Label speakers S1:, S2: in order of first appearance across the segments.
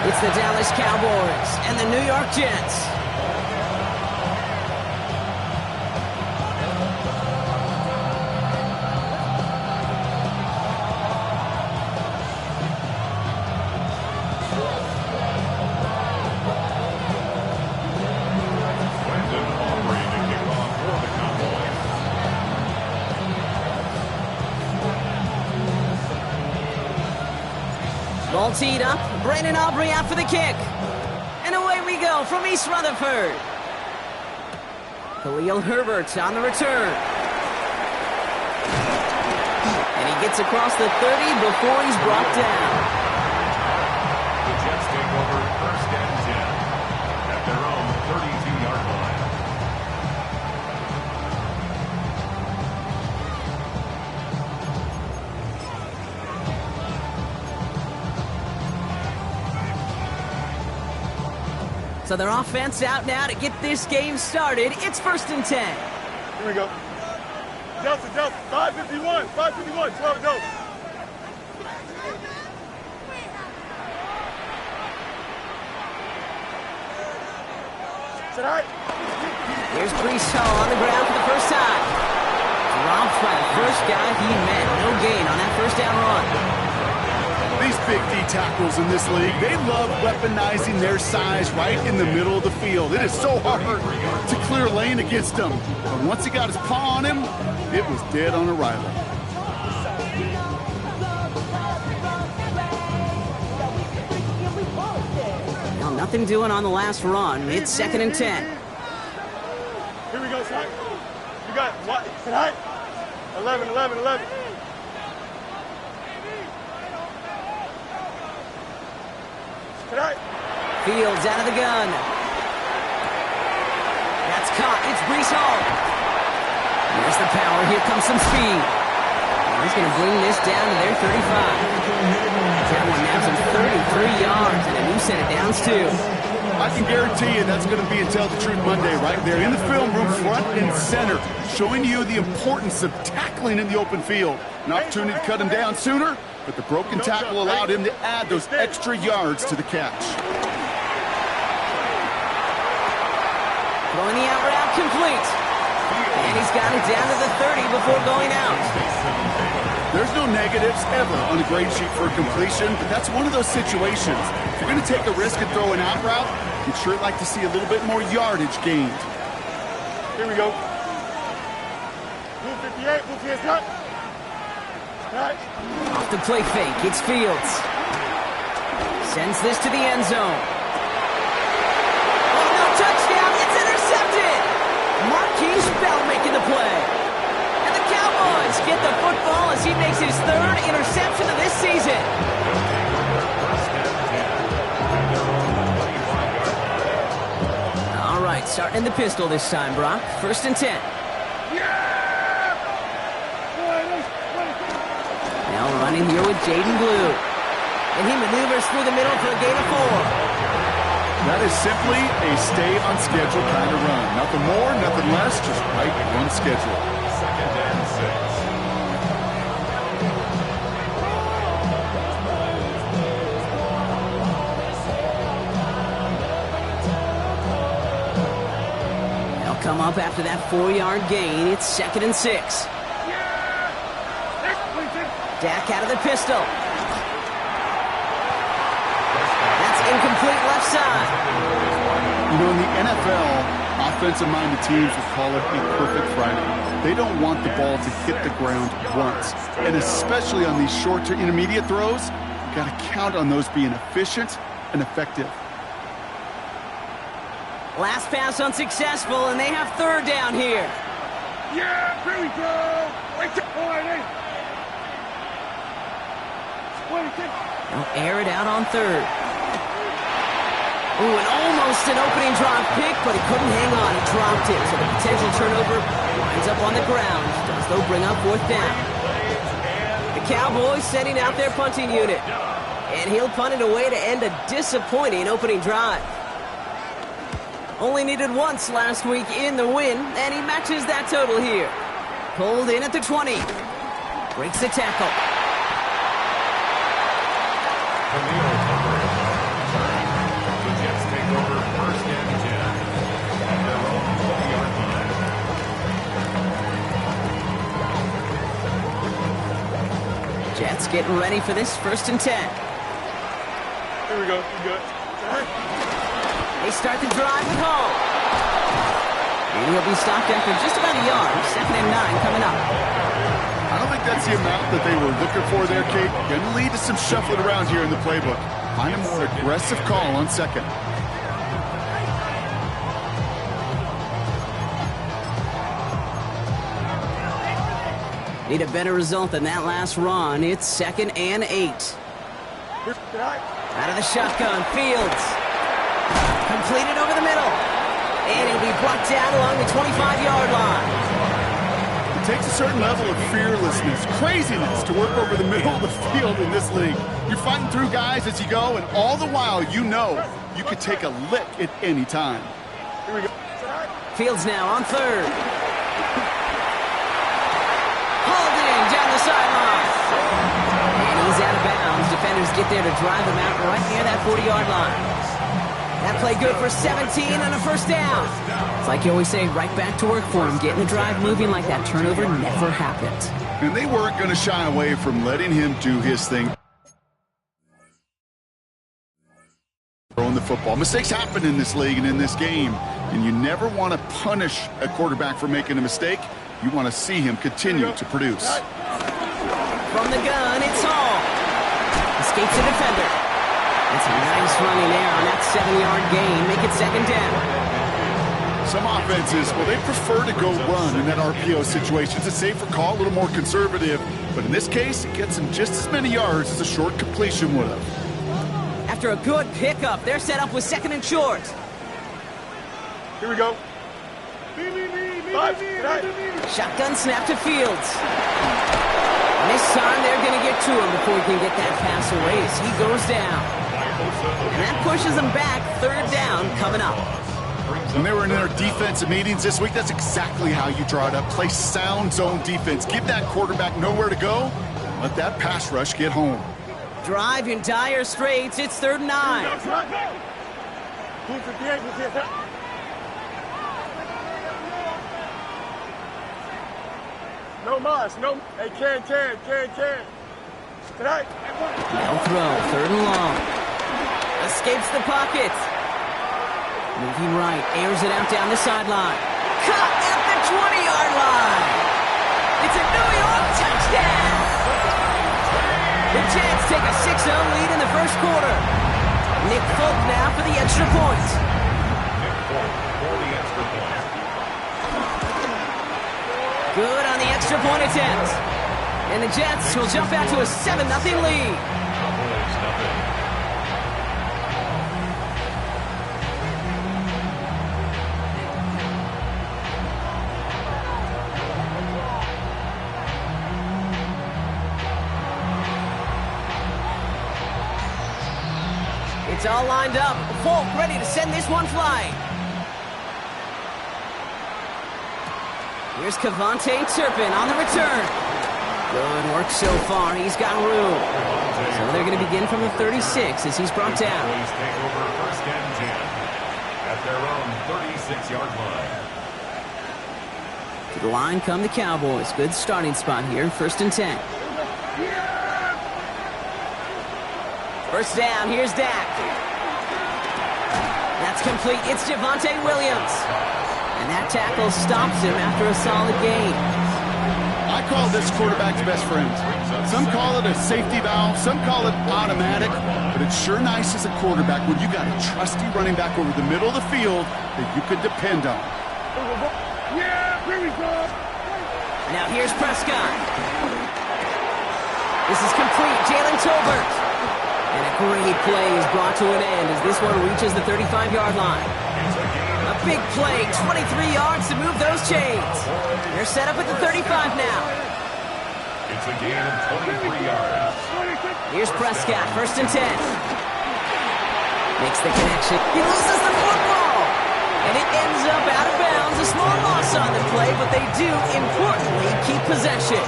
S1: It's the Dallas Cowboys and the New York Jets. Ball teed up. Brandon Aubrey out for the kick. And away we go from East Rutherford. Khalil Herbert on the return. And he gets across the 30 before he's brought down.
S2: The Jets take over first and 10 at their own 32-yard line.
S1: So their offense out now to get this game started. It's first and 10.
S3: Here we go. Delta, 551, 12, go. Sit high.
S1: Here's Brees Hall on the ground for the first time. Dropped by the first guy he met. No gain on that first down run.
S4: These big D tackles in this league, they love weaponizing their size right in the middle of the field. It is so hard to clear lane against them. But once he got his paw on him, it was dead on arrival.
S1: Well, nothing doing on the last run. It's second and 10.
S3: Here we go, son. You got what? Sit high. 11.
S1: Fields out of the gun. That's caught. It's Brees Hall. There's the power. Here comes some speed. He's going to bring this down to their 35. That one now some 33 yards and a new set of downs, too.
S4: I can guarantee you that's going to be a Tell the Truth Monday right there in the film room, front and center, showing you the importance of tackling in the open field. An opportunity to cut him down sooner, but the broken tackle allowed him to add those extra yards to the catch.
S1: Throwing the out route complete. And he's got it down to the 30 before going out.
S4: There's no negatives ever on a grade sheet for a completion, but that's one of those situations. If you're going to take a risk and throw an out route, you'd sure like to see a little bit more yardage gained.
S3: Here we go. Blue 58, blue 58. Right.
S1: Off the play fake, it's Fields. Sends this to the end zone. Oh, no, touchdown, it's intercepted! Marquise Bell making the play. And the Cowboys get the football as he makes his third interception of this season. All right, starting in the pistol this time, Brock. First and 10. Now running here with Jaden Blue. And he maneuvers through the middle for a gain of 4.
S4: That is simply a stay-on-schedule kind of run. Nothing more, nothing less, just right on schedule.
S2: Second and
S1: 6. They'll come up after that 4-yard gain. It's second and 6. Dak out of the pistol. That's incomplete left side.
S4: You know, in the NFL, offensive-minded teams would call it a perfect Friday. They don't want the ball to hit the ground once. And especially on these short to intermediate throws, you've got to count on those being efficient and effective.
S1: Last pass unsuccessful, and they have third down here.
S3: Yeah, here we go. Right there.
S1: They'll air it out on third. Ooh, and almost an opening drive pick, but he couldn't hang on. He dropped it, so the potential turnover winds up on the ground. Does though bring up fourth down. The Cowboys sending out their punting unit. And he'll punt it away to end a disappointing opening drive. Only needed once last week in the win, and he matches that total here. Pulled in at the 20. Breaks the tackle.10. getting ready for this 1st and 10.
S3: Here we go. You good?
S1: They start the drive with Hall. And he'll be stopped after just about a yard. 2nd and 9 coming up.
S4: I don't think that's the amount that they were looking for there, Kate. Going to lead to some shuffling around here in the playbook. Find a more aggressive call on 2nd.
S1: Need a better result than that last run. It's 2nd and 8. Out of the shotgun, Fields. Completed over the middle. And he'll be brought down along the 25-yard line.
S4: It takes a certain level of fearlessness, craziness to work over the middle of the field in this league. You're fighting through guys as you go, and all the while you know you could take a lick at any time.
S3: Here we go.
S1: Fields now on 3rd. Holding down the sideline. And he's out of bounds. Defenders get there to drive him out right near that 40-yard line. That play good for 17 and a 1st down. It's like you always say, right back to work for him. Getting the drive moving like that turnover never happened.
S4: And they weren't going to shy away from letting him do his thing. Throwing the football. Mistakes happen in this league and in this game. And you never want to punish a quarterback for making a mistake. You want to see him continue to produce.
S1: From the gun, it's Hall. Escapes the defender. It's a nice running there on that 7-yard gain. Make it 2nd down.
S4: Some offenses, well, they prefer to go run in that RPO situation. It's a safer call, a little more conservative. But in this case, it gets them just as many yards as a short completion would have.
S1: After a good pickup, they're set up with 2nd and short.
S3: Here we go.
S1: Shotgun snap to Fields. And this time they're going to get to him before he can get that pass away as he goes down. And that pushes them back. 3rd down coming up.
S4: When they were in their defensive meetings this week, that's exactly how you draw it up. Play sound zone defense. Give that quarterback nowhere to go. Let that pass rush get home.
S1: Drive in dire straits. It's 3rd and 9.
S3: No mas, no. Hey, can. Tonight.
S1: No throw. 3rd and long. Escapes the pocket. Moving right. Airs it out down the sideline. Caught at the 20-yard line. It's a New York touchdown. The Jets take a 6-0 lead in the 1st quarter. Nick Folk now for the extra point.
S2: Nick Folk for the extra point.
S1: Good on the extra point attempt. And the Jets will jump out to a 7-0 lead.
S2: Cowboys nothing.
S1: It's all lined up. Folk ready to send this one flying. Here's Kevontae Turpin on the return. Good work so far. He's got room. So they're going to begin from the 36 as he's brought down.
S2: Cowboys take over 1st and 10 at their own 36-yard line.
S1: To the line come the Cowboys. Good starting spot here. 1st and 10. 1st down. Here's Dak. That's complete. It's Javonte Williams. And that tackle stops him after a solid gain.
S4: I call this quarterback's best friend. Some call it a safety valve, some call it automatic, but it's sure nice as a quarterback when you got a trusty running back over the middle of the field that you can depend on.
S3: Yeah, here we go.
S1: Now here's Prescott. This is complete. Jalen Tolbert. And a great play is brought to an end as this one reaches the 35-yard line. A big play, 23 yards to move those chains. They're set up at the 35 now.
S2: It's a gain of 23 yards.
S1: Here's Prescott, 1st and 10. Makes the connection. He loses the football. And it ends up out of bounds. A small loss on the play, but they do, importantly, keep possession.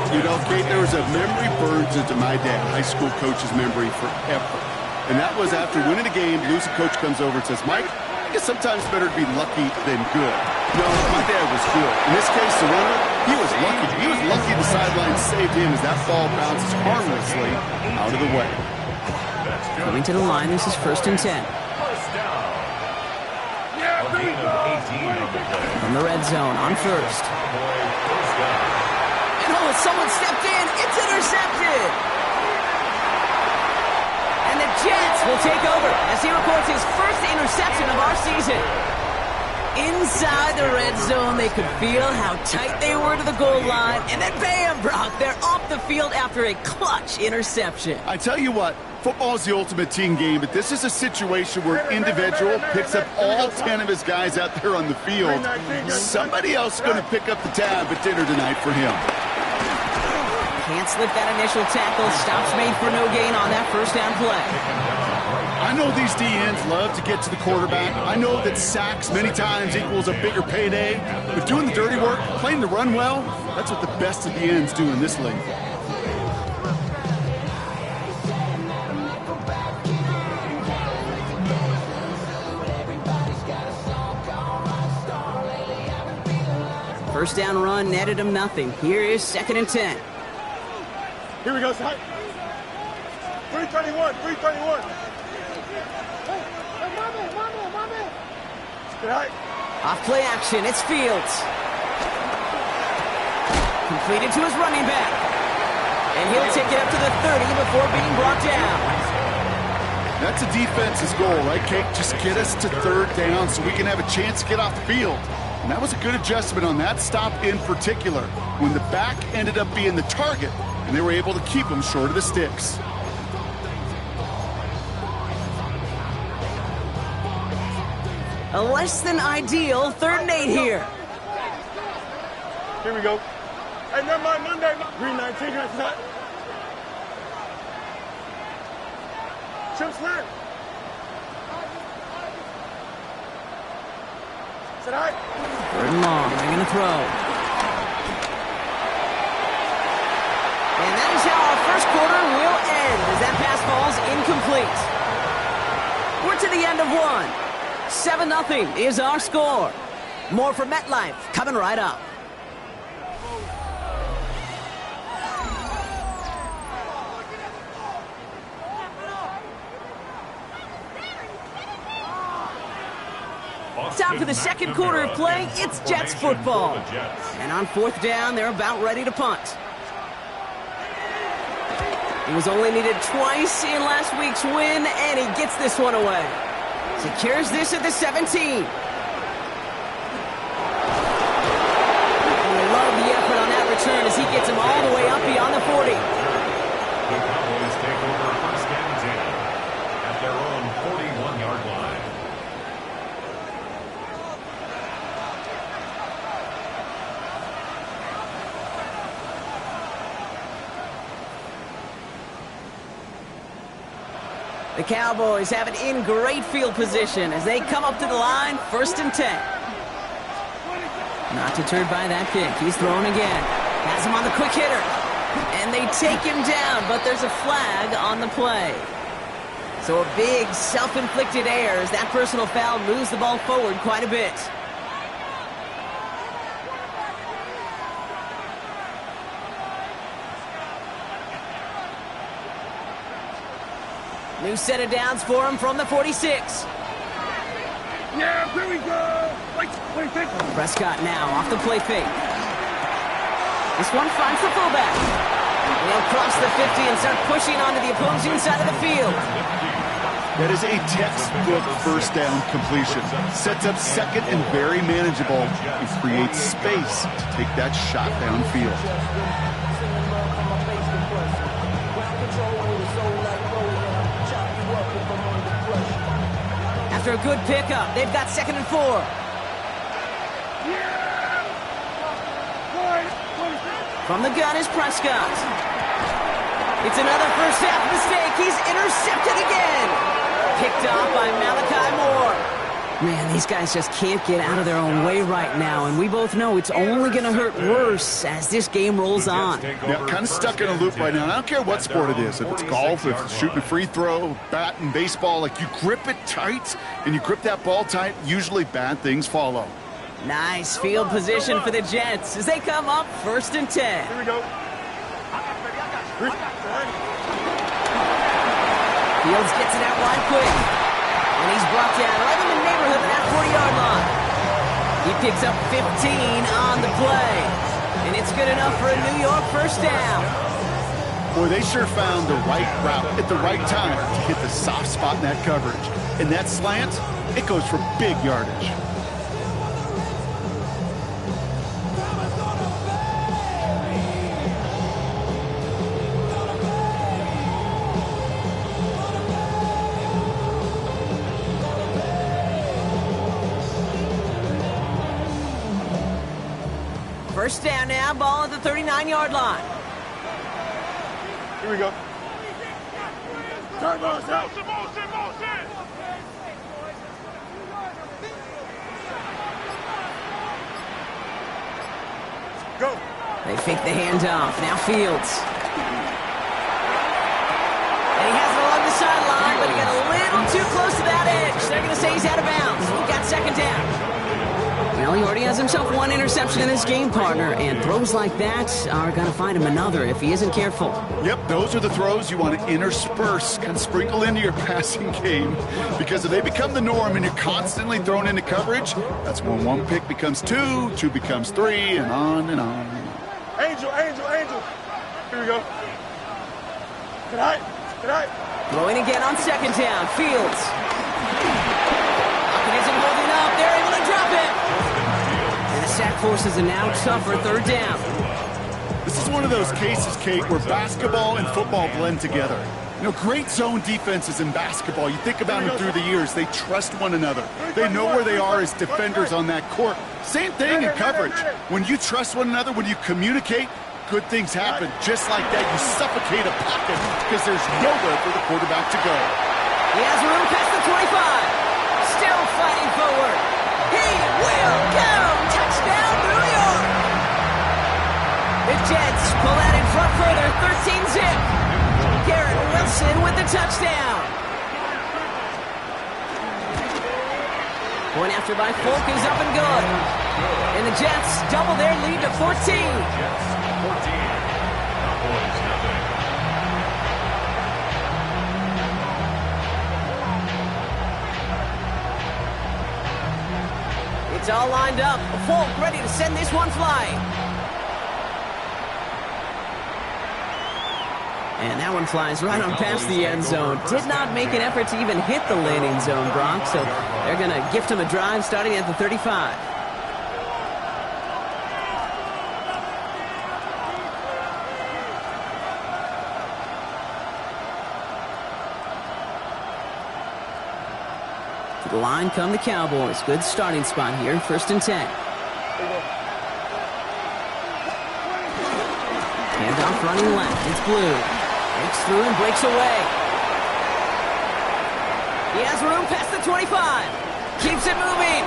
S4: You know, Kate, there was a memory burns into my dad, high school coach's memory forever. And that was after winning a game, losing coach comes over and says, Mike, I guess sometimes it's better to be lucky than good. No, my dad was good. In this case, the runner, he was lucky. He was lucky the sideline saved him as that ball bounces harmlessly out of the way.
S1: Coming to the line, this is 1st and 10.
S2: First down. A gain of 18 on the play.
S1: From the red zone on 1st.
S2: Cowboy first down.
S1: And oh, someone stepped in. It's intercepted. And the Jets will take over as he records his first interception of our season. Inside the red zone, they could feel how tight they were to the goal line. And then bam, Brock, they're off the field after a clutch interception.
S4: I tell you what, football is the ultimate team game, but this is a situation where an individual picks up all 10 of his guys out there on the field. Somebody else is going to pick up the tab at dinner tonight for him.
S1: Can't slip that initial tackle. Stops made for no gain on that first down play.
S4: I know these DNs love to get to the quarterback. I know that sacks many times equals a bigger payday. But doing the dirty work, playing the run well, that's what the best of the ends do in this league.
S1: First down run netted him nothing. Here is 2nd and 10.
S3: Here we go, son. 331, 331.
S1: Off play action, it's Fields. Completed to his running back. And he'll take it up to the 30 before being brought down.
S4: That's a defense's goal, right, Kate? Just get us to 3rd down so we can have a chance to get off the field. And that was a good adjustment on that stop in particular, when the back ended up being the target, and they were able to keep him short of the sticks.
S1: A less than ideal 3rd and 8 here.
S3: Here we go. Hey, never mind, Monday. Green 19, that's not. Trim slant. Is it all right?
S1: 3rd and long, they're going to throw. And that is how our first quarter will end as that pass falls incomplete. We're to the end of one. 7-0 is our score. More from MetLife coming right up. Time for the second quarter of play. It's Jets football. And on 4th down, they're about ready to punt. He was only needed twice in last week's win, and he gets this one away. Secures this at the 17. I love the effort on that return as he gets him all the way up beyond the 40.
S2: The Cowboys take over 1st and 10 at their own 41-yard line.
S1: The Cowboys have it in great field position as they come up to the line, 1st and 10. Not deterred by that kick. He's throwing again. Has him on the quick hitter. And they take him down, but there's a flag on the play. So a big self-inflicted error as that personal foul moves the ball forward quite a bit. New set of downs for him from the 46.
S3: Yeah, here we go. Play fake.
S1: Prescott now off the play fake. This one finds the fullback. They'll cross the 50 and start pushing onto the opposing side of the field.
S4: That is a textbook first down completion. Sets up 2nd and very manageable and creates space to take that shot downfield.
S1: After a good pickup, they've got 2nd and 4. From the gun is Prescott. It's another first half mistake. He's intercepted again. Picked off by Malachi Moore. Man, these guys just can't get out of their own way right now, and we both know it's only going to hurt worse as this game rolls on.
S4: Yeah, kind of stuck in a loop right now. And I don't care what sport it is. If it's golf, if it's shooting a free throw, batting, baseball, like you grip it tight and you grip that ball tight, usually bad things follow.
S1: Nice field position for the Jets as they come up 1st and 10.
S3: Here we go.
S1: Fields gets it out wide quick. And he's brought down right in the neighborhood of that 40-yard line. He picks up 15 on the play. And it's good enough for a New York 1st down.
S4: Boy, they sure found the right route at the right time to hit the soft spot in that coverage. And that slant, it goes for big yardage.
S1: First down now, ball at the 39-yard line.
S3: Here we go. Turn balls out. Go.
S1: They fake the handoff. Now Fields. And he has it along the sideline, but he got a little too close to that edge. They're going to say he's out of bounds. We've got 2nd down. Well, he already has himself 1 interception in this game, partner, and throws like that are going to find him another if he isn't careful.
S4: Yep, those are the throws you want to intersperse, kind of sprinkle into your passing game, because if they become the norm and you're constantly thrown into coverage, that's when 1 pick becomes 2, 2 becomes 3, and on and on.
S3: Angel, angel, angel. Here we go. Good eye. Good eye.
S1: Throwing again on 2nd down. Fields. Hawkins isn't holding up. They're able to drop it. And the sack forces a now tougher 3rd down.
S4: This is one of those cases, Kate, where basketball and football blend together. You know, great zone defenses in basketball. You think about them through the years. They trust one another. They know where they are as defenders on that court. Same thing in coverage. When you trust one another, when you communicate, good things happen. Just like that, you suffocate a pocket because there's nowhere for the quarterback to go.
S1: He has room past the 25. Still fighting forward. He will go. Touchdown, New York. The Jets pull out in front further, 13-zip. Garrett Wilson with the touchdown. Point after by Folk is up and good. And the Jets double their lead to 14.
S2: Jets 14. Cowboys nothing.
S1: It's all lined up. Folk ready to send this one flying. And that one flies right on past the end zone. Did not make an effort to even hit the landing zone, Brock. So they're going to gift him a drive starting at the 35. To the line come the Cowboys. Good starting spot here. 1st and 10. Handoff running left. It's Blue. Breaks through and breaks away. He has room past the 25. Keeps it moving.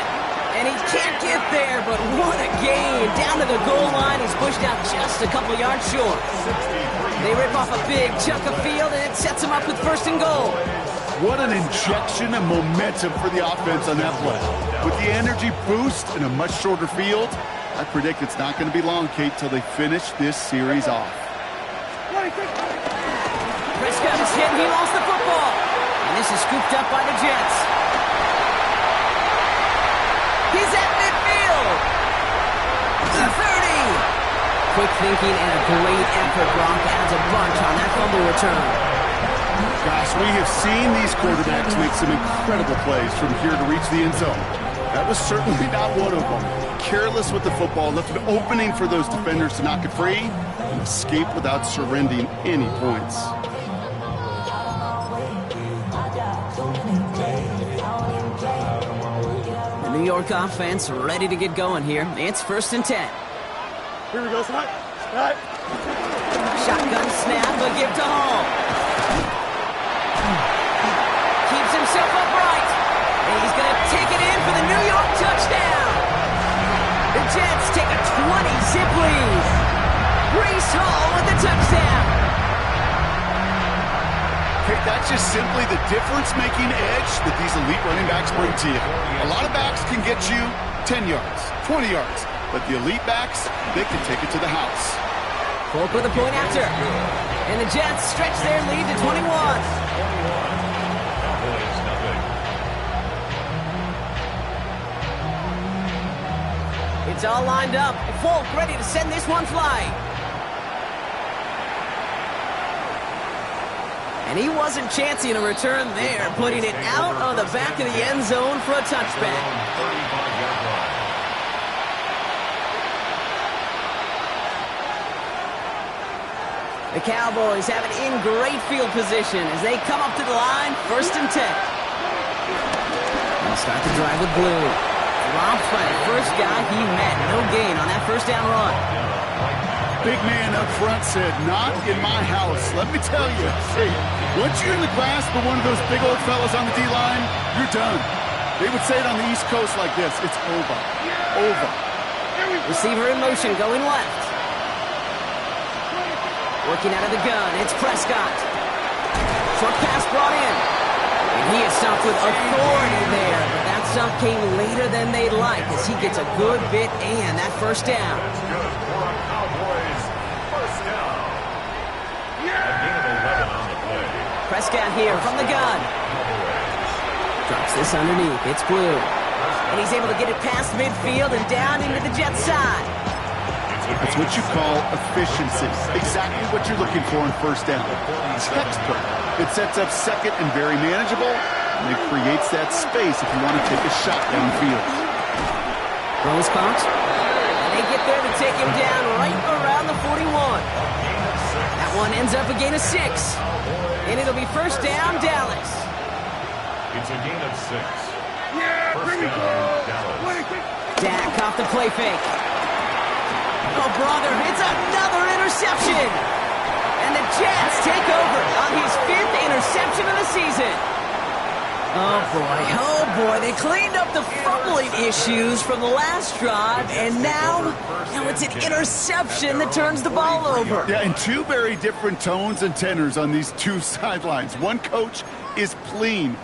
S1: And he can't get there, but what a gain. Down to the goal line. He's pushed out just a couple yards short. They rip off a big chunk of field, and it sets him up with 1st and goal.
S4: What an injection of momentum for the offense on that play. With the energy boost in a much shorter field, I predict it's not going to be long, Kate, till they finish this series off.
S1: Prescott is hit, and he lost the football. And this is scooped up by the Jets. He's at midfield. The 30. Quick thinking and a great effort. Gronk adds a bunch on that fumble return.
S4: Gosh, we have seen these quarterbacks make some incredible plays from here to reach the end zone. That was certainly not one of them. Careless with the football, left an opening for those defenders to knock it free and escape without surrendering any points.
S1: The New York offense ready to get going here. It's 1st and 10.
S3: Here we go, Scott. Scott.
S1: Shotgun snap, a give to Hall. Keeps himself upright. And he's going to take it in for Jets take a 20-zip lead. Breece Hall with the touchdown.
S4: Okay, that's just simply the difference-making edge that these elite running backs bring to you. A lot of backs can get you 10 yards, 20 yards, but the elite backs, they can take it to the house.
S1: Folk with a point after. And the Jets stretch their lead to 21. It's all lined up. Folk ready to send this one flying. And he wasn't chancing a return there, putting it out on the back of the end zone for a touchback. The Cowboys have it in great field position as they come up to the line, 1st and 10. They'll start the drive with Blue. Dropped by the first guy he met. No gain on that first down run.
S4: Big man up front said, not in my house. Let me tell you, hey, once you're in the grasp of one of those big old fellas on the D-line, you're done. They would say it on the East Coast like this, it's over. Over.
S1: Receiver in motion, going left. Working out of the gun, it's Prescott. Short pass brought in. And he is stumped with authority there. But that stump came later than they'd like as he gets a good bit and that first down. Prescott here from the gun. Drops this underneath. It's Blue. And he's able to get it past midfield and down into the Jets side.
S4: That's what you call efficiency. Exactly what you're looking for in first down. Textbook. It sets up second and very manageable, and it creates that space if you want to take a shot downfield.
S1: Rose pumped. And they get there to take him down right around the 41. That one ends up a gain of 6. And it'll be first down, Dallas.
S2: It's a gain of 6.
S3: Bring it,
S2: Dallas.
S1: Dak off the play fake. Oh, brother, it's another interception. And the Jets take over on his 5th interception of the season. Oh boy, they cleaned up the fumbling issues from the last drive, and now it's an interception that turns the ball over.
S4: Yeah, and 2 very different tones and tenors on these 2 sidelines. One coach is pleading,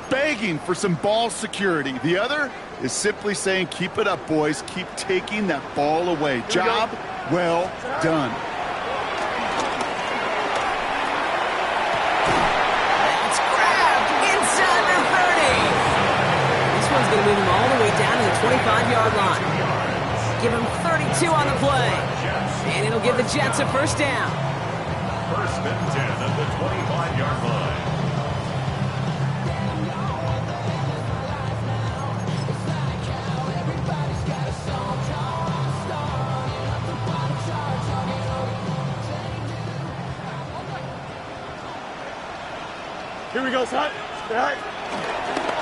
S4: begging for some ball security. The other is simply saying, keep it up, boys. Keep taking that ball away. Job well done.
S1: That's grabbed inside the 30. This one's going to move him all the way down to the 25-yard line. Give him 32 on the play. And it'll give the Jets a first down.
S2: 1st and 10 at the 25-yard line.
S3: Here we go, son. Right.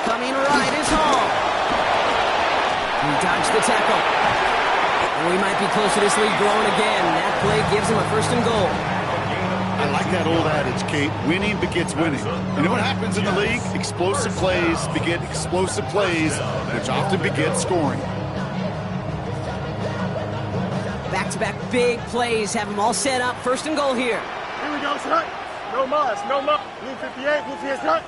S1: Coming right is Hall. He dodged the tackle. And we might be close to this lead growing again. That play gives him a 1st and goal.
S4: I like that old adage, Kate. Winning begets winning. You know what happens in the league? Explosive plays beget explosive plays, which often beget scoring.
S1: Back-to-back big plays have them all set up. 1st and goal here.
S3: Here we go, son. No muss, no muss. Blue 58, blue 58, son.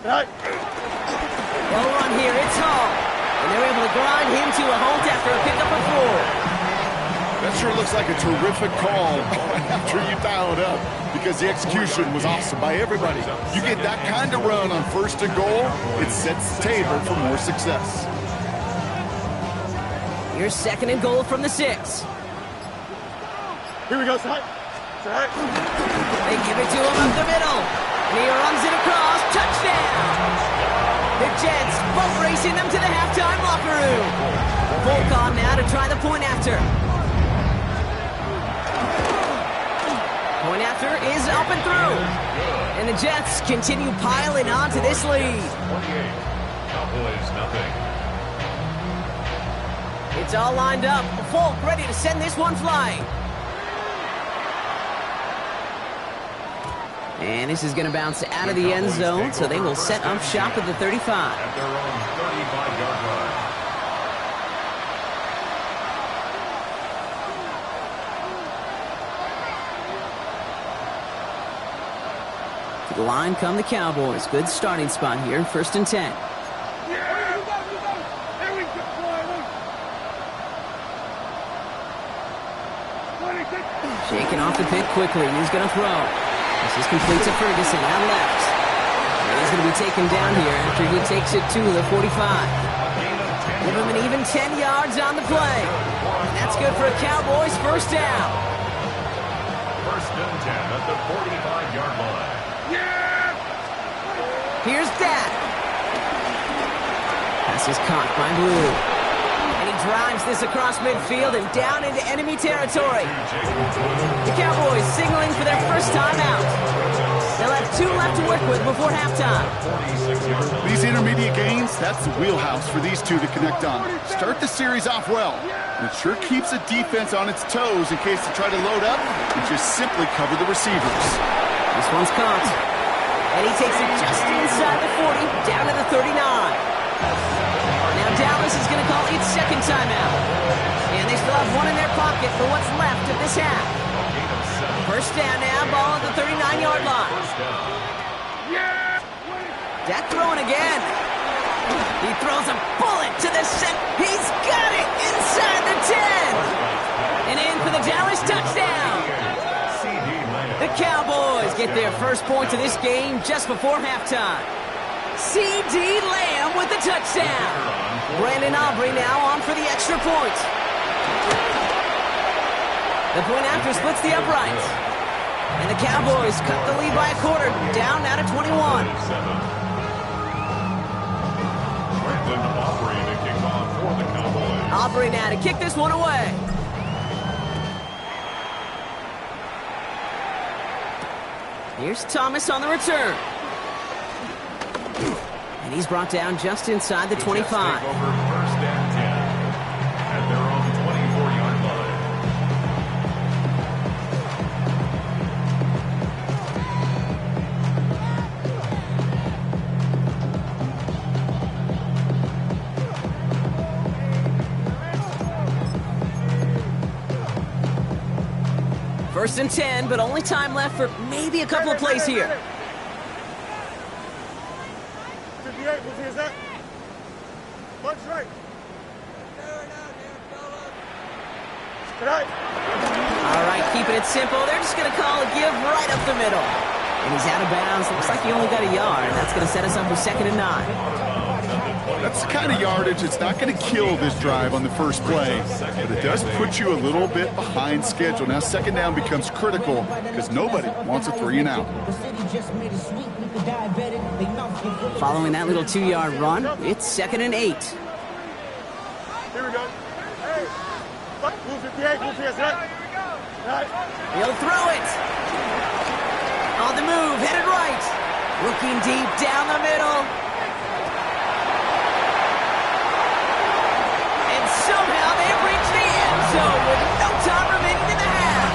S3: Right.
S1: Well run here, it's Hall. And they're able to grind him to a halt after a pickup of 4.
S4: That sure looks like a terrific call after you dial it up, because the execution was awesome by everybody. You get that kind of run on 1st and goal, it sets the table for more success.
S1: Here's 2nd and goal from the 6.
S3: Here we go, son. Right.
S1: They give it to him up the middle. And he runs it across. Touchdown! The Jets both racing them to the halftime locker room. Volk on now to try the point after. Point after is up and through. And the Jets continue piling on to this lead.
S2: 28. Cowboys, nothing.
S1: It's all lined up. Volk ready to send this one flying. And this is going to bounce out of the end zone, so they will set up shop at the 35.
S2: At their own 35-yard line.
S1: the line come the Cowboys. Good starting spot here, 1st and 10. Shaking off the pick quickly. He's going to throw. This is complete to Ferguson out left. And he's going to be taken down here after he takes it to the 45. Give him an even 10 yards on the play. And that's good for a Cowboys first down.
S2: 1st and 10 at the 45-yard line.
S1: Here's that. Pass is caught by Blue. And he drives this across midfield and down into enemy territory. The Cowboys signaling for their first time out. They'll have 2 left to work with before halftime.
S4: These intermediate gains, that's the wheelhouse for these two to connect on. Start the series off well. It sure keeps the defense on its toes in case they try to load up and just simply cover the receivers.
S1: This one's caught. And he takes it just inside the 40, down to the 39. Now Dallas is going to call its second timeout. And they still have 1 in their pocket for what's left of this half. First down now, ball at the 39-yard line. Dak throwing again. He throws a bullet to the set. He's got it inside the 10. And in for the Dallas touchdown. The Cowboys get their first points of this game just before halftime. C.D. Lamb with the touchdown. Brandon Aubrey now on for the extra point. The point after splits the uprights. And the Cowboys cut the lead by a quarter, down now to 21.
S2: Brandon Aubrey to kick off for the Cowboys.
S1: Aubrey now to kick this one away. Here's Thomas on the return. And he's brought down just inside the 25.
S2: Over 1st and 10 at their own 24-yard line.
S1: First and 10, but only time left for maybe a couple of plays here.
S3: 58, what's his that? Bunch right.
S1: All right, keeping it simple. They're just going to call a give right up the middle. And he's out of bounds. Looks like he only got a yard. That's going to set us up for 2nd and 9.
S4: That's the kind of yardage it's not going to kill this drive on the first play, but it does put you a little bit behind schedule. Now 2nd down becomes critical because nobody wants a 3 and out.
S1: Following that little 2-yard run, it's 2nd and 8.
S3: Here we go. Hey, move 58, move 58, right?
S1: He'll throw it. On the move, headed right. Looking deep down the middle. And somehow they've reached the end zone with no time remaining in the half.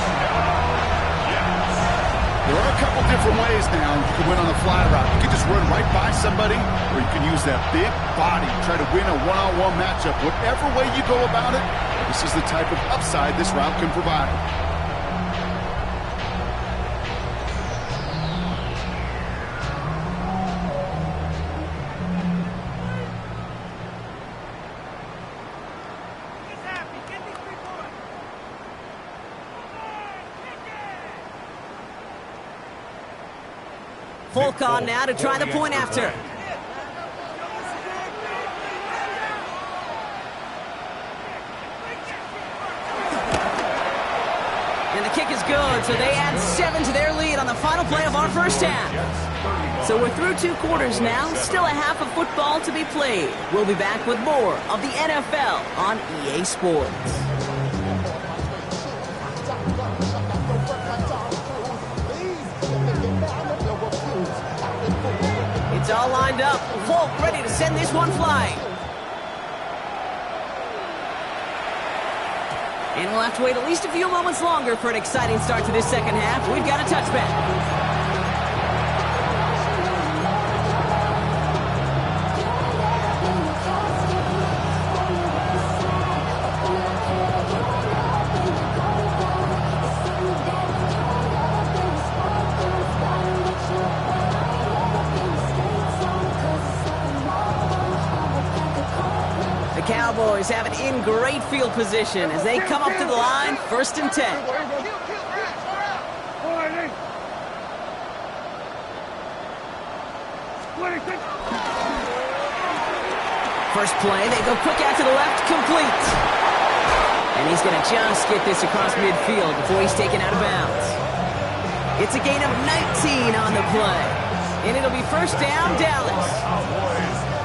S4: There are a couple different ways now you can win on a fly route. You can just run right by somebody, or you can use that big body, try to win a one-on-one matchup. Whatever way you go about it, this is the type of upside this route can provide.
S1: Folk on now to try the point after. And the kick is good, so they add 7 to their lead on the final play of our first half. So we're through 2 quarters now, still a half of football to be played. We'll be back with more of the NFL on EA Sports. It's all lined up. Volk ready to send this one flying. And we'll have to wait at least a few moments longer for an exciting start to this second half. We've got a touchback. Cowboys have it in great field position as they come up to the line, 1st and 10. First play, they go quick out to the left, complete. And he's going to just get this across midfield before he's taken out of bounds. It's a gain of 19 on the play. And it'll be 1st down, Dallas.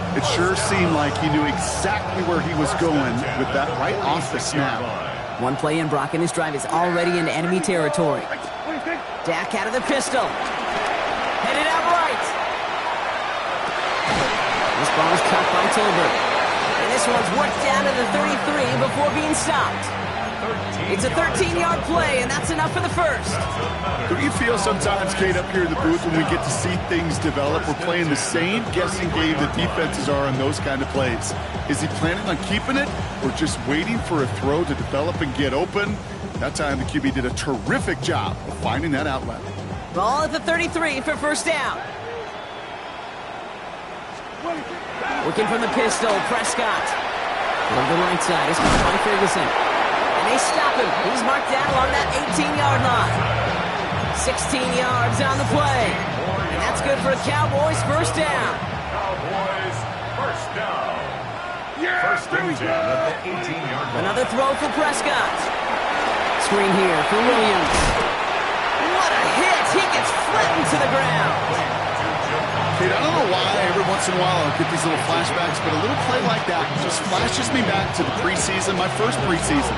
S4: It sure seemed like he knew exactly where he was going with that right off the snap.
S1: One play in, Brock, and this drive is already into enemy territory. Dak out of the pistol. Headed out right. This ball is cut by Tolbert. And this one's worked down to the 33 before being stopped. It's a 13-yard play, and that's enough for the first.
S4: Don't you feel sometimes, Kate, up here in the booth when we get to see things develop? We're playing the same guessing game that defenses are on those kind of plays. Is he planning on keeping it or just waiting for a throw to develop and get open? That time the QB did a terrific job of finding that outlet.
S1: Ball at the 33 for 1st down. Working from the pistol, Prescott. On the right side, it's caught by Ferguson. And they stop him. He's marked down along that 18-yard line. 16 yards on the play. And that's good for a Cowboys 1st down.
S2: Cowboys, 1st down. 1st and 10 at the 18-yard line.
S1: Another throw for Prescott. Screen here for Williams. What a hit! He gets flattened to the ground.
S4: Kate, I don't know why every once in a while I'll get these little flashbacks, but a little play like that just flashes me back to the preseason, my first preseason.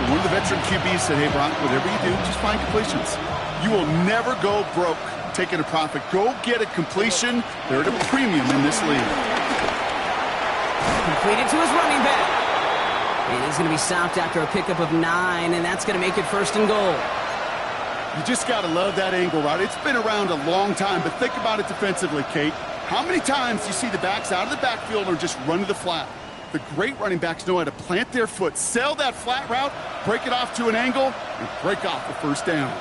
S4: One of the veteran QBs said, hey, Brock, whatever you do, just find completions. You will never go broke taking a profit. Go get a completion. They're at a premium in this league.
S1: Completed to his running back. And he's going to be stopped after a pickup of 9, and that's going to make it 1st and goal.
S4: You just got to love that angle, right? It's been around a long time, but think about it defensively, Kate. How many times do you see the backs out of the backfield or just run to the flat? The great running backs know how to plant their foot, sell that flat route, break it off to an angle, and break off the 1st down.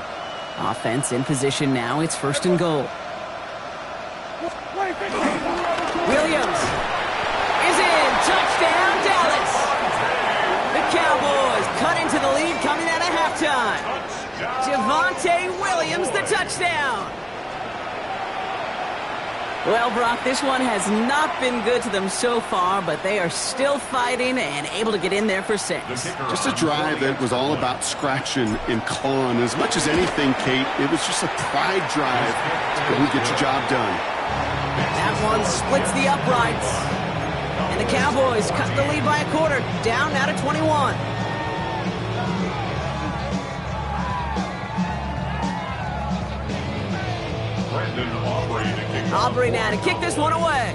S1: Offense in position now. It's 1st and goal. Williams is in. Touchdown, Dallas. The Cowboys cut into the lead coming out of halftime. Javonte Williams, the touchdown. Well, Brock, this one has not been good to them so far, but they are still fighting and able to get in there for 6.
S4: Just a drive that was all about scratching and clawing. As much as anything, Kate, it was just a pride drive to get your job done.
S1: That one splits the uprights. And the Cowboys cut the lead by a quarter, down now to 21. Aubrey now to kick this one away.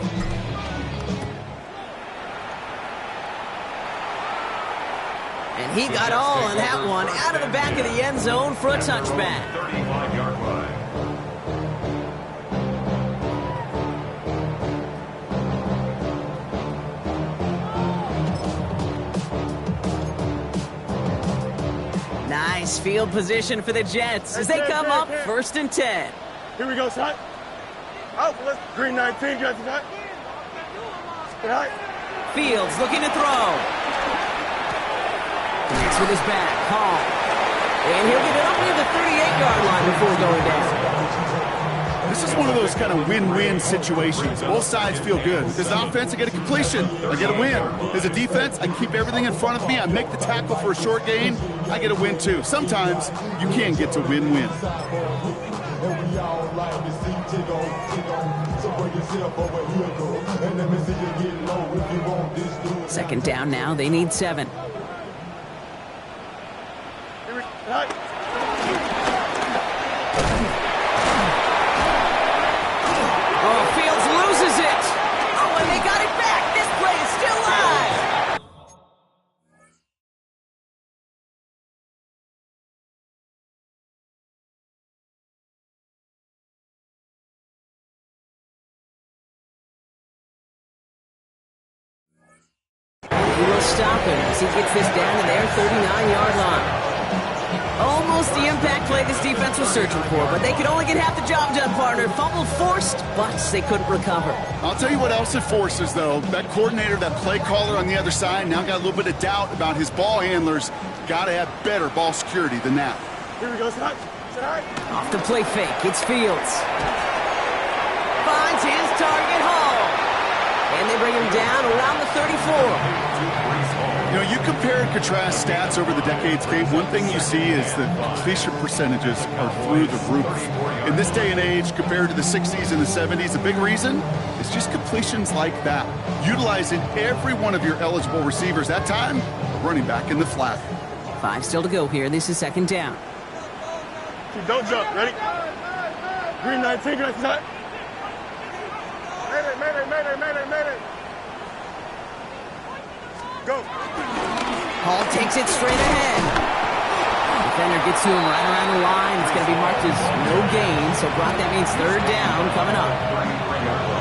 S1: And he got all on that one out of the back of the end zone for a touchback.
S2: 35-yard line.
S1: Nice field position for the Jets as they come up 1st and 10.
S3: Here we go, son. Out, let's green 19, Jets, right?
S1: Fields looking to throw. Connects with his back. Hall. And he'll get it up near the 38-yard line before going down.
S4: This is one of those kind of win-win situations. Both sides feel good. As an offense, I get a completion. I get a win. As a defense, I keep everything in front of me. I make the tackle for a short gain. I get a win, too. Sometimes you can get to win-win.
S1: Second down now. They need 7. Oh, Fields loses it. Oh, and they got it back. This play is still live. He will stop him as he gets this down to their 39-yard line. Almost the impact play this defense was searching for, but they could only get half the job done, partner. Fumble forced, but they couldn't recover.
S4: I'll tell you what else it forces, though. That coordinator, that play caller on the other side, now got a little bit of doubt about his ball handlers. Got to have better ball security than that.
S3: Here we go, Scott.
S1: Off the play fake, it's Fields. Finds his target, Hall. And they bring him down around the 34.
S4: You know, you compare and contrast stats over the decades, Kate. One thing you see is that completion percentages are through the roof. In this day and age, compared to the 60s and the 70s, a big reason is just completions like that. Utilizing every one of your eligible receivers. That time, running back in the flat.
S1: 5 still to go here. This is second down.
S3: Don't jump. Ready? Green 19, green 19. Mayday. Go.
S1: Hall takes it straight ahead. Defender gets to him right around the line. It's going to be marked as no gain, so Brock, that means third down coming up.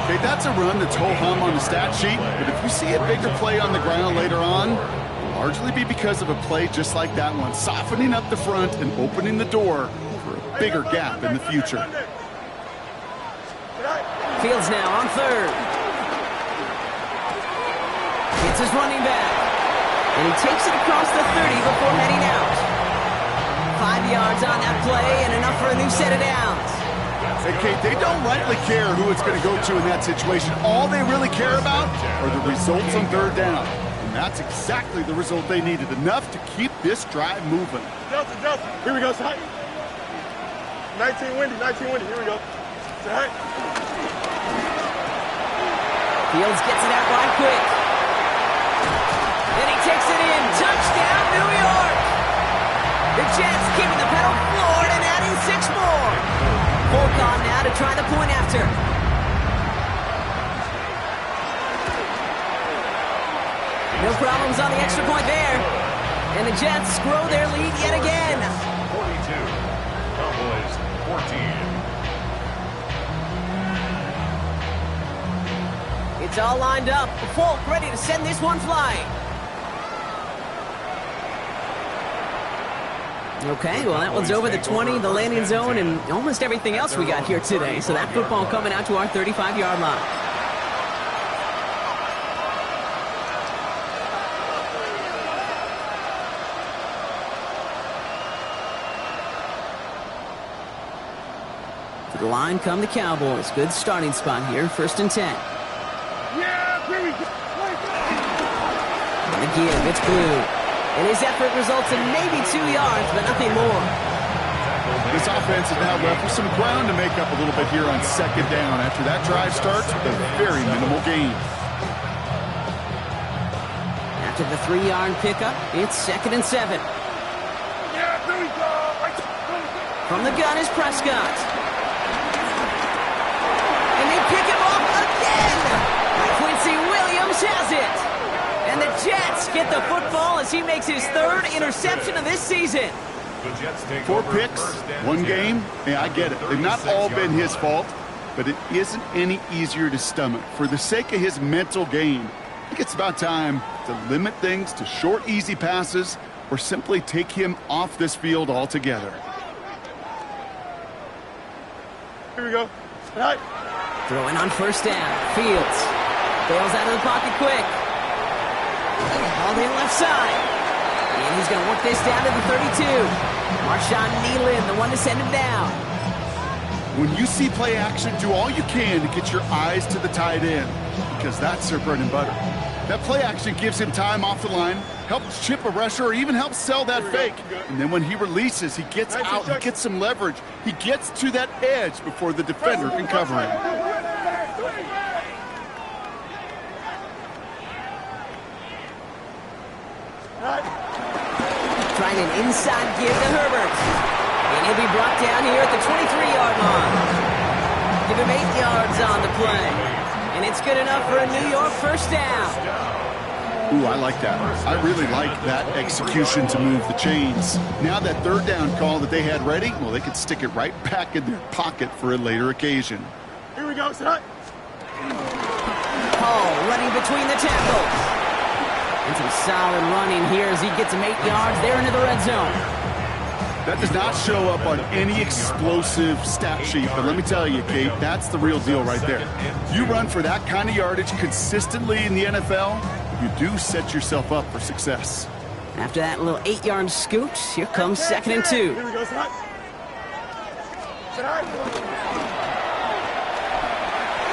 S4: Okay, that's a run that's ho-hum on the stat sheet, but if we see a bigger play on the ground later on, it'll largely be because of a play just like that one, softening up the front and opening the door for a bigger gap in the future.
S1: Fields now on third. It's his running back. And he takes it across the 30 before heading out. 5 yards on that play and enough for a new set of downs.
S4: Hey, Kate, they don't rightly care who it's going to go to in that situation. All they really care about are the results on third down. And that's exactly the result they needed. Enough to keep this drive moving.
S3: Delta. Here we go, Scott. 19 windy. Here we go. Scott.
S1: Fields gets it out right quick. Then he takes it in. Touchdown, New York! The Jets keeping the pedal floored and adding 6 more. Volk on now to try the point after. No problems on the extra point there. And the Jets grow their lead yet again.
S2: 42. Cowboys 14.
S1: It's all lined up. Volk ready to send this one flying. Okay, well, that one's over the 20, the landing zone, and almost everything else we got here today. So that football coming out to our 35-yard line. To the line come the Cowboys. Good starting spot here, 1st and 10.
S3: Yeah, here we go.
S1: And the give, it's Blue. And his effort results in maybe 2 yards, but nothing more.
S4: This offense is now left with some ground to make up a little bit here on second down after that drive starts with a very minimal gain.
S1: After the 3-yard pickup, it's 2nd and 7.
S3: Yeah, here we go.
S1: From the gun is Prescott. And they pick him off again. Quincy Williams has it. And the Jets get the football as he makes his 3rd interception of this season.
S4: 4 picks, 1 game. Yeah, I get it. They've not all been his fault, but it isn't any easier to stomach. For the sake of his mental game, I think it's about time to limit things to short, easy passes or simply take him off this field altogether.
S3: Here we go. Right.
S1: Throwing on 1st down. Fields bails out of the pocket quick. On the left side. And he's going to work this down to the 32. Marshawn Nealon, the one to send him down.
S4: When you see play action, do all you can to get your eyes to the tight end, because that's their bread and butter. That play action gives him time off the line, helps chip a rusher, or even helps sell that fake. And then when he releases, he gets out, he gets some leverage. He gets to that edge before the defender can cover him.
S1: Trying an inside give to Herbert. And he'll be brought down here at the 23-yard line. Give him 8 yards on the play. And it's good enough for a New York 1st down.
S4: Ooh, I like that. I really like that execution to move the chains. Now that 3rd down call that they had ready, well, they could stick it right back in their pocket for a later occasion.
S3: Here we go, Scott.
S1: Hall running between the tackles. And some solid running here as he gets him 8 yards there into the red zone.
S4: That does not show up on any explosive stat sheet, but let me tell you, Kate, that's the real deal right there. You run for that kind of yardage consistently in the NFL, you do set yourself up for success.
S1: After that little 8-yard scoot, here comes 2nd and 2.
S3: Here we go, son.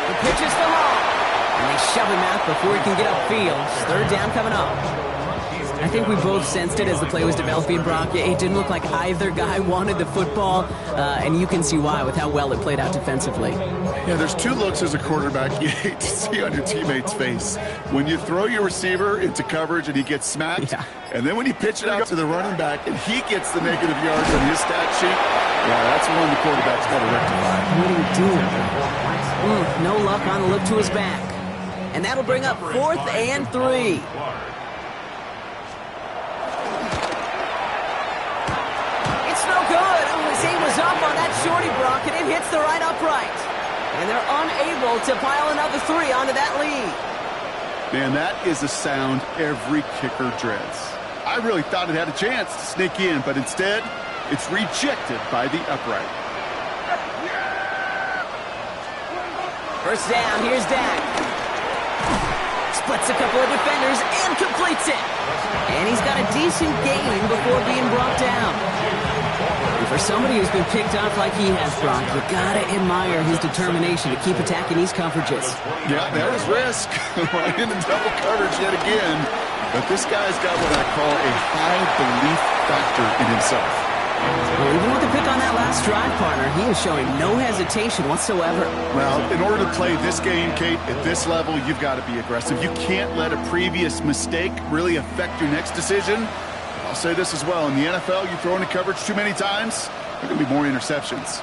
S1: The pitch is for long. And they shove him out before he can get upfield. 3rd down coming up. I think we both sensed it as the play was developing, Brock. It didn't look like either guy wanted the football, and you can see why with how well it played out defensively.
S4: Yeah, there's 2 looks as a quarterback you hate to see on your teammate's face. When you throw your receiver into coverage and he gets smacked, and then when you pitch it out to the running back and he gets the negative yards on his stat sheet, yeah, that's one the quarterback's got to rectify.
S1: What do you do? No luck on the look to his back. And that'll bring up 4th and 3. His aim was up on that shorty, Brock, and it hits the right upright. And they're unable to pile another 3 onto that lead.
S4: Man, that is a sound every kicker dreads. I really thought it had a chance to sneak in, but instead, it's rejected by the upright.
S1: 1st down, here's Dak. Splits a couple of defenders and completes it. And he's got a decent gain before being brought down. And for somebody who's been picked off like he has, Brock, you gotta admire his determination to keep attacking these coverages.
S4: Yeah, there was risk. Right into double coverage yet again. But this guy's got what I call a high belief factor in himself.
S1: Well, even with the pick on that last drive, partner, he was showing no hesitation whatsoever.
S4: Well, in order to play this game, Kate, at this level, you've got to be aggressive. You can't let a previous mistake really affect your next decision. I'll say this as well. In the NFL, you throw into coverage too many times, there are going to be more interceptions.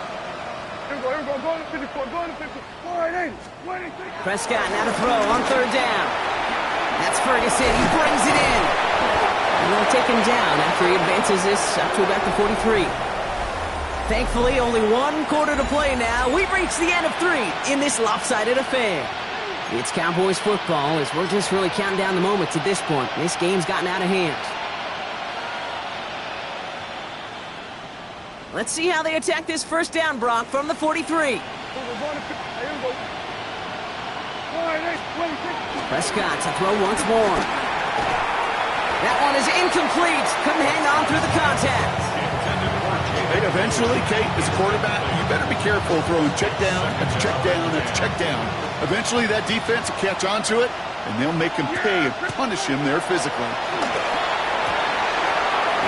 S3: Here we go. Go to 54. Go to 50. 480.
S1: Prescott now to throw on 3rd down. That's Ferguson. He brings it in. And they'll take him down after he advances this up to about the 43. Thankfully, only 1 quarter to play now. We've reached the end of 3 in this lopsided affair. It's Cowboys football as we're just really counting down the moments at this point. This game's gotten out of hand. Let's see how they attack this 1st down, Brock, from the 43. Prescott to throw once more. That one is incomplete. Couldn't hang on through the contact.
S4: Hey, eventually, Kate, as a quarterback, you better be careful throwing check down, that's check down, that's check down. Eventually, that defense will catch on to it, and they'll make him pay and punish him there physically.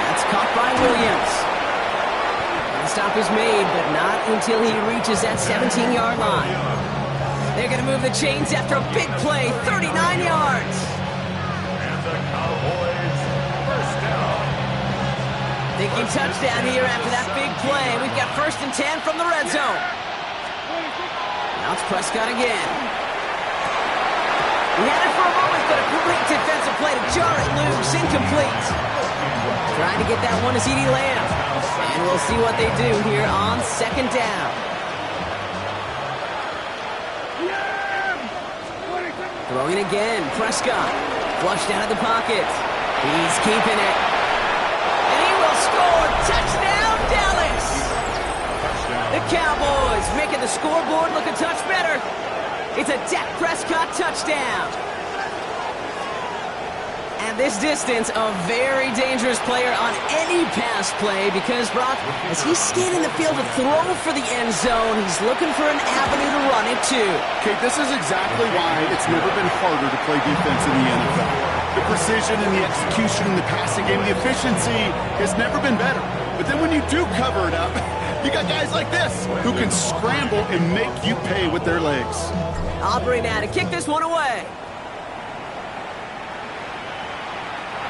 S1: That's caught by Williams. The stop is made, but not until he reaches that 17-yard line. They're going to move the chains after a big play, 39 yards.
S2: And the Cowboys 1st down.
S1: Thinking touchdown here after that big play. We've got 1st and 10 from the red zone. Now it's Prescott again. He had it for a moment, but a great defensive play to jar it loose, incomplete. Trying to get that one to CeeDee Lamb. And we'll see what they do here on 2nd down. Throwing again, Prescott. Flushed out of the pocket. He's keeping it. And he will score. Touchdown, Dallas! The Cowboys making the scoreboard look a touch better. It's a Dak Prescott touchdown. And this distance, a very dangerous player on any pass play because, Brock, as he's scanning the field to throw for the end zone, he's looking for an avenue to run it to.
S4: Kate, this is exactly why it's never been harder to play defense in the NFL. The precision and the execution in the passing game, the efficiency has never been better. But then when you do cover it up, you got guys like this who can scramble and make you pay with their legs.
S1: Aubrey now to kick this one away.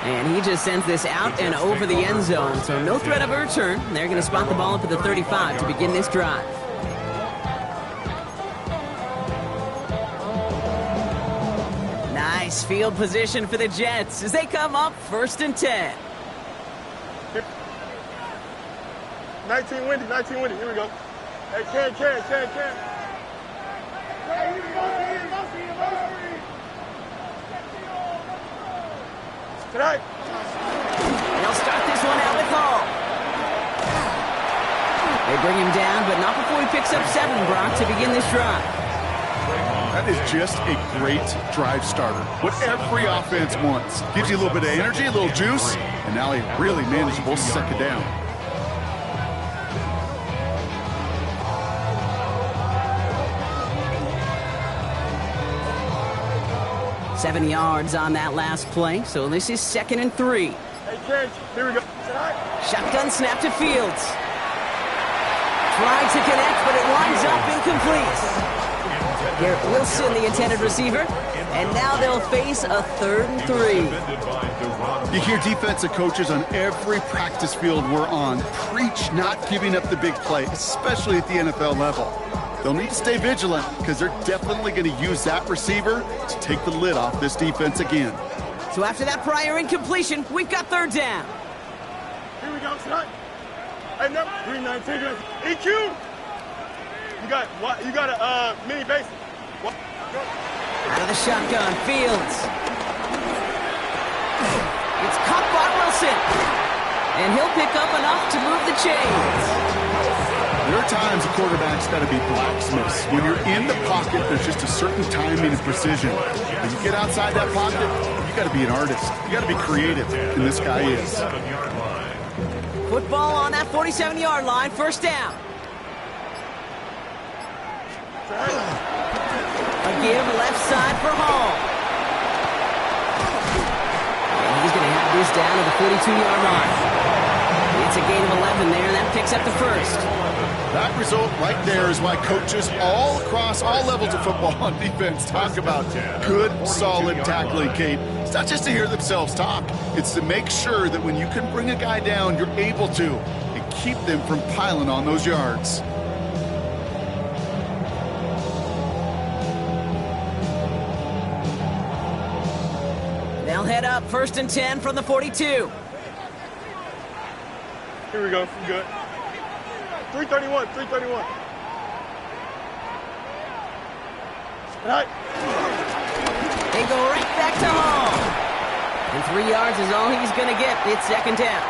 S1: And he just sends this out and over the end zone, so no threat of a return. They're going to spot the ball up at the 35 to begin this drive. Nice field position for the Jets as they come up 1st and 10.
S3: 19 windy. Here we go. Hey, Ken. Hey, here we go. Tonight.
S1: They'll start this one out with Hall. They bring him down, but not before he picks up 7, Brock, to begin this drive.
S4: That is just a great drive starter. What every offense wants. Gives you a little bit of energy, a little juice, and now a really manageable second down.
S1: Seven yards on that last play, so this is 2nd and 3.
S3: Hey, Cassh, here we go.
S1: Shotgun snap to Fields. Tried to connect, but it winds up incomplete. Garrett Wilson, the intended receiver, and now they'll face a 3rd and 3.
S4: You hear defensive coaches on every practice field we're on preach not giving up the big play, especially at the NFL level. They'll need to stay vigilant because they're definitely going to use that receiver to take the lid off this defense again.
S1: So after that prior incompletion, we've got 3rd down.
S3: Here we go, tonight. Hey, number 319, EQ. You got what? You got a mini base. What?
S1: Out of the shotgun, Fields. It's caught by Wilson. And he'll pick up enough to move the chains.
S4: There are times a quarterback's got to be blacksmiths. When you're in the pocket, there's just a certain timing and precision. When you get outside that pocket, you got to be an artist. You got to be creative, and this guy is.
S1: Football on that 47-yard line, 1st down. A give left side for Hall. And he's going to have this down to the 42-yard line. It's a gain of 11 there, and that picks up the 1st.
S4: That result right there is why coaches all across all levels of football on defense talk about good, solid tackling, Kate. It's not just to hear themselves talk. It's to make sure that when you can bring a guy down, you're able to, and keep them from piling on those yards.
S1: They'll head up 1st and 10 from the 42.
S3: Here we go. Good. 331. Right.
S1: They go right back to Hall. And 3 yards is all he's going to get. It's 2nd down.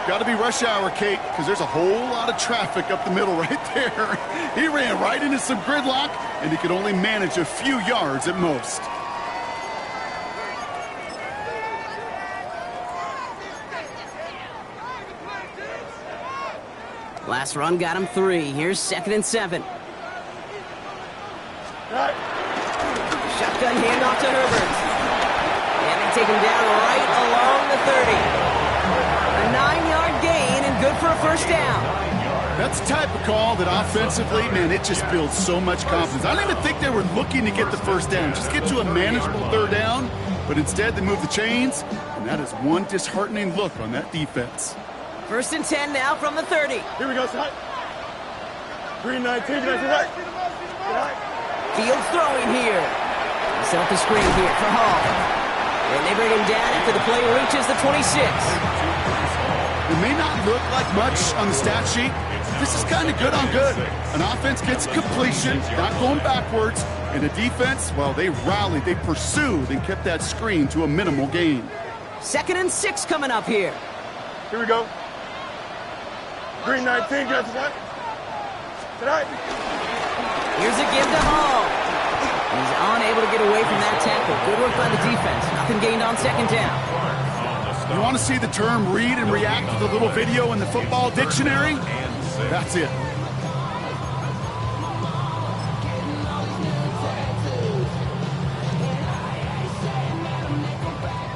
S4: Got to be rush hour, Kate, because there's a whole lot of traffic up the middle right there. He ran right into some gridlock, and he could only manage a few yards at most.
S1: Last run got him 3. Here's 2nd and 7.
S3: Right.
S1: Shotgun handoff to Herbert. And they take him down right along the 30. A 9-yard gain and good for a 1st down.
S4: That's the type of call that offensively, man, it just builds so much confidence. I don't even think they were looking to get the 1st down. Just get to a manageable 3rd down. But instead, they move the chains. And that is one disheartening look on that defense.
S1: 1st and 10 now from the 30.
S3: Here we go, son. 319, right.
S1: Fields throwing here. He set up the screen here for Hall. And they bring him down after the play reaches the 26.
S4: It may not look like much on the stat sheet. This is kind of good on good. An offense gets completion, not going backwards. And a defense, well, they rallied, they pursued, and kept that screen to a minimal gain.
S1: 2nd and 6 coming up here.
S3: Here we go. 319, got tonight.
S1: Here's a give to Hall. He's unable to get away from that tackle. Good work by the defense. Nothing gained on 2nd down.
S4: You want to see the term read and react to the little video in the football dictionary? That's it.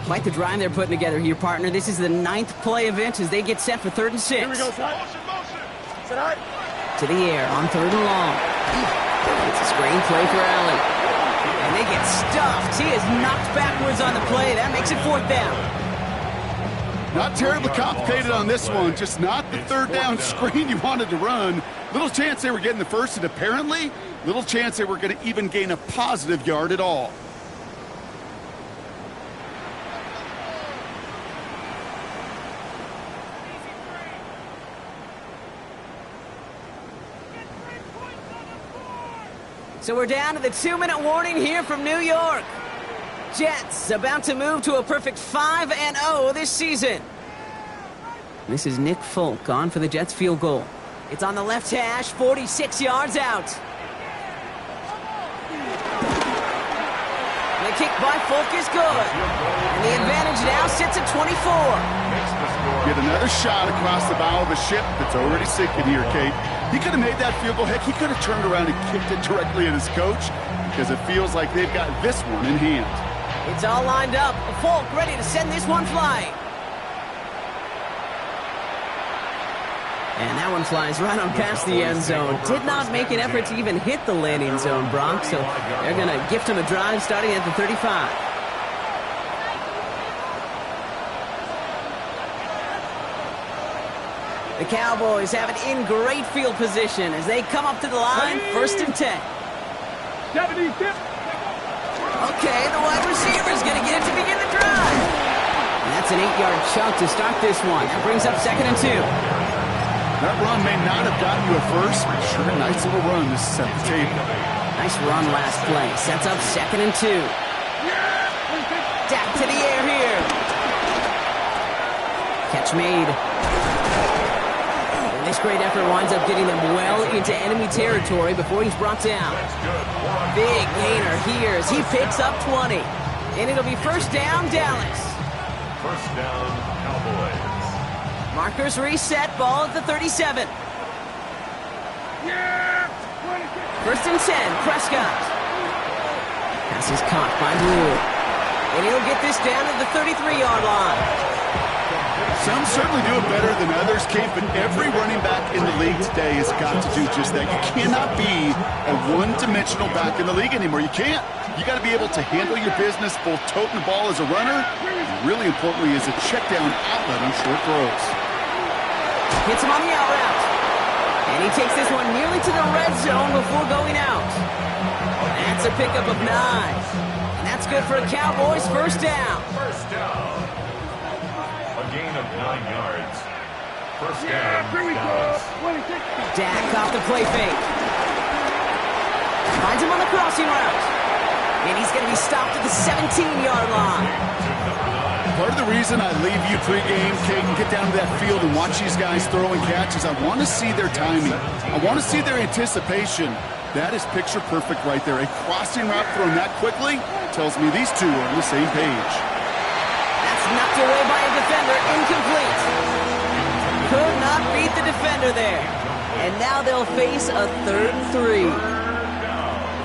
S1: Quite the drive they're putting together here, partner. This is the 9th play event as they get set for 3rd and 6.
S3: Here we go, son. Tonight.
S1: To the air on 3rd and long. It's a screen play for Allen. And they get stuffed. He is knocked backwards on the play. That makes it 4th down.
S4: Not terribly complicated on this one. Just not the 3rd down screen you wanted to run. Little chance they were getting the 1st, and apparently little chance they were going to even gain a positive yard at all.
S1: So we're down to the 2-minute warning here from New York. Jets about to move to a perfect 5-0 this season. This is Nick Folk on for the Jets field goal. It's on the left hash, 46 yards out. And the kick by Folk is good. And the advantage now sits at 24.
S4: Get another shot across the bow of a ship that's already sinking here, Kate. He could have made that field goal. Heck, he could have turned around and kicked it directly at his coach because it feels like they've got this one in hand.
S1: It's all lined up. Folk ready to send this one flying. And that one flies right on past the end zone. Did not make an effort to even hit the landing zone, Brock, so they're going to gift him a drive starting at the 35. The Cowboys have it in great field position as they come up to the line, 1st and 10. Okay, the wide receiver's going to get it to begin the drive. And that's an 8-yard chunk to start this one. That brings up 2nd and 2.
S4: That run may not have gotten you a first, but sure a nice little run to set the table.
S1: Nice run last play. Sets up 2nd and 2. Dak to the air here. Catch made. And this great effort winds up getting them well into enemy territory before he's brought down. Big gainer here as he picks up 20. And it'll be 1st down, Dallas.
S2: 1st down, Cowboys.
S1: Markers reset, ball at the 37. 1st and 10, Prescott. Pass is caught by Blue. And he'll get this down to the 33-yard line.
S4: Some certainly do it better than others, Kate, but every running back in the league today has got to do just that. You cannot be a one-dimensional back in the league anymore. You can't. You got to be able to handle your business, both toting the ball as a runner, and really importantly as a check-down outlet on short throws.
S1: Hits him on the out route. And he takes this one nearly to the red zone before going out. That's a pickup of 9. And that's good for a Cowboys 1st down.
S2: 1st down. A gain of 9 yards. 1st down, Dallas.
S1: Dak off the play fake. Finds him on the crossing route. And he's going to be stopped at the 17-yard line.
S4: Part of the reason I leave you pregame, Kate, and get down to that field and watch these guys throw and catch is I want to see their timing. I want to see their anticipation. That is picture perfect right there. A crossing route thrown that quickly tells me these two are on the same page.
S1: That's knocked away by a defender. Incomplete. Could not beat the defender there. And now they'll face a 3rd and 3.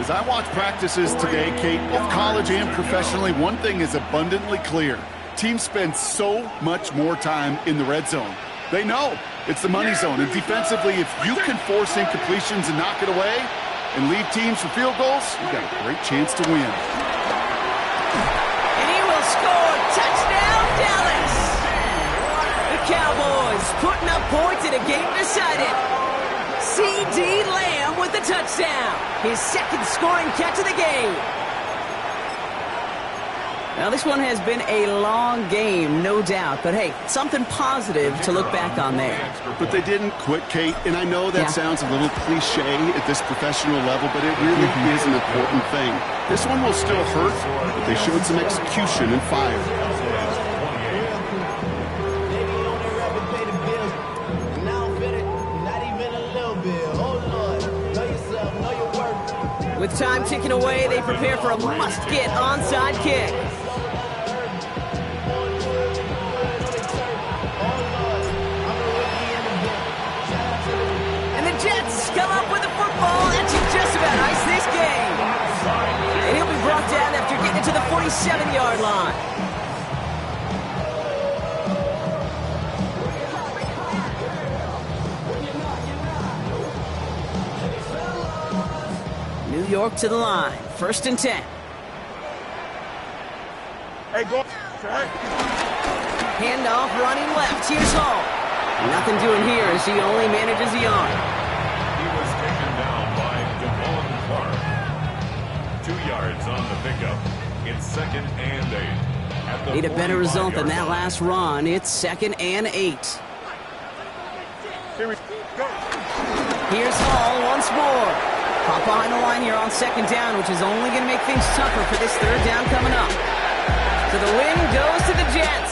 S4: As I watch practices today, Kate, both college and professionally, one thing is abundantly clear. Teams spend so much more time in the red zone. They know it's the money zone. And defensively, if you can force incompletions and knock it away and lead teams for field goals, you've got a great chance to win.
S1: And he will score. Touchdown, Dallas. The Cowboys putting up points in a game decided. C.D. Lamb with the touchdown. His 2nd scoring catch of the game. Now, this one has been a long game, no doubt. But, hey, something positive to look back on there.
S4: But they didn't quit, Kate. And I know that sounds a little cliche at this professional level, but it really is an important thing. This one will still hurt, but they showed some execution and fire.
S1: With time ticking away, they prepare for a must-get onside kick. And the Jets come up with the football. That should just about ice this game. And he'll be brought down after getting it to the 47-yard line. New York to the line. 1st and 10.
S3: Hey, go.
S1: Handoff running left. Here's Hall. Nothing doing here as he only manages the arm.
S2: He was taken down by Devon Clark. 2 yards on the pickup. It's 2nd and 8.
S1: Need a better result than that last run. It's 2nd and 8.
S3: Here we go.
S1: Here's Hall once more. Pop behind the line here on 2nd down, which is only going to make things tougher for this 3rd down coming up. So the win goes to the Jets.